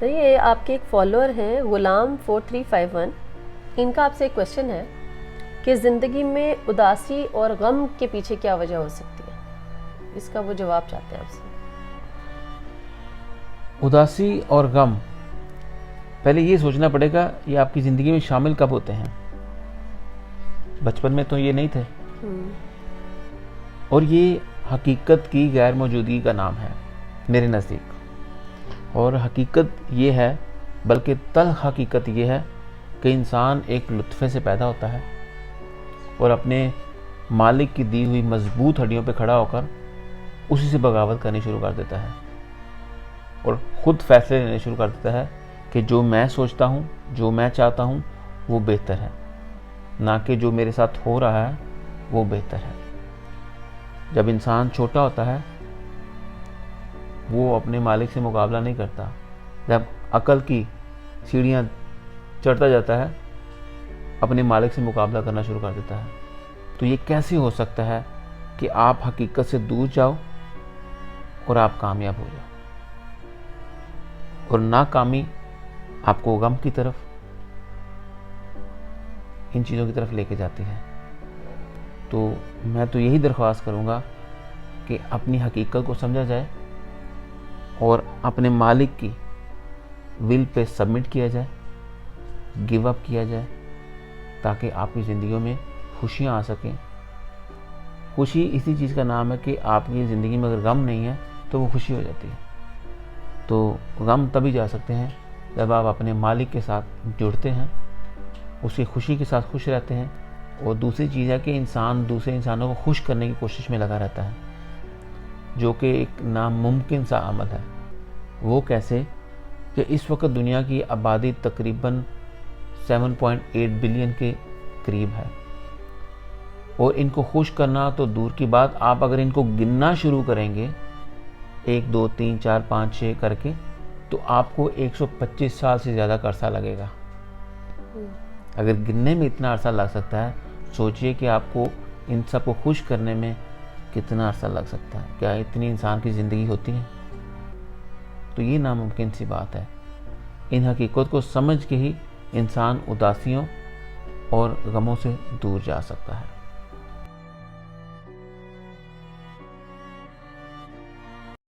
सही है। आपके एक फॉलोअर हैं गुलाम 4351, इनका आपसे एक क्वेश्चन है कि ज़िंदगी में उदासी और गम के पीछे क्या वजह हो सकती है, इसका वो जवाब चाहते हैं आपसे। उदासी और गम, पहले ये सोचना पड़ेगा ये आपकी ज़िंदगी में शामिल कब होते हैं। बचपन में तो ये नहीं थे, और ये हकीकत की गैर मौजूदगी का नाम है मेरे नज़दीक। और हकीकत ये है, बल्कि तल्ख हकीकत ये है कि इंसान एक लुत्फ़े से पैदा होता है और अपने मालिक की दी हुई मजबूत हड्डियों पर खड़ा होकर उसी से बगावत करनी शुरू कर देता है और ख़ुद फैसले लेने शुरू कर देता है कि जो मैं सोचता हूँ, जो मैं चाहता हूँ वो बेहतर है, ना कि जो मेरे साथ हो रहा है वो बेहतर है। जब इंसान छोटा होता है वो अपने मालिक से मुकाबला नहीं करता। जब अकल की सीढ़ियाँ चढ़ता जाता है अपने मालिक से मुकाबला करना शुरू कर देता है। तो ये कैसे हो सकता है कि आप हकीकत से दूर जाओ और आप कामयाब हो जाओ, और नाकामी आपको गम की तरफ, इन चीज़ों की तरफ लेके जाती है। तो मैं तो यही दरख्वास्त करूँगा कि अपनी हकीकत को समझा जाए और अपने मालिक की विल पे सबमिट किया जाए, गिव अप किया जाए, ताकि आपकी ज़िंदगियों में खुशियाँ आ सकें। खुशी इसी चीज़ का नाम है कि आपकी ज़िंदगी में अगर गम नहीं है तो वो खुशी हो जाती है। तो गम तभी जा सकते हैं जब आप अपने मालिक के साथ जुड़ते हैं, उसकी खुशी के साथ खुश रहते हैं। और दूसरी चीज़ है कि इंसान दूसरे इंसानों को खुश करने की कोशिश में लगा रहता है, जो कि एक नामुमकिन सा अमल है। वो कैसे कि इस वक्त दुनिया की आबादी तकरीबन 7.8 बिलियन के करीब है, और इनको खुश करना तो दूर की बात, आप अगर इनको गिनना शुरू करेंगे 1 2 3 4 5 6 करके, तो आपको 125 साल से ज़्यादा का अरसा लगेगा। अगर गिनने में इतना अरसा लग सकता है, सोचिए कि आपको इन सबको खुश करने में कितना अरसा लग सकता है। क्या इतनी इंसान की ज़िंदगी होती है? तो ये नामुमकिन सी बात है। इन हकीकत को समझ के ही इंसान उदासियों और गमों से दूर जा सकता है।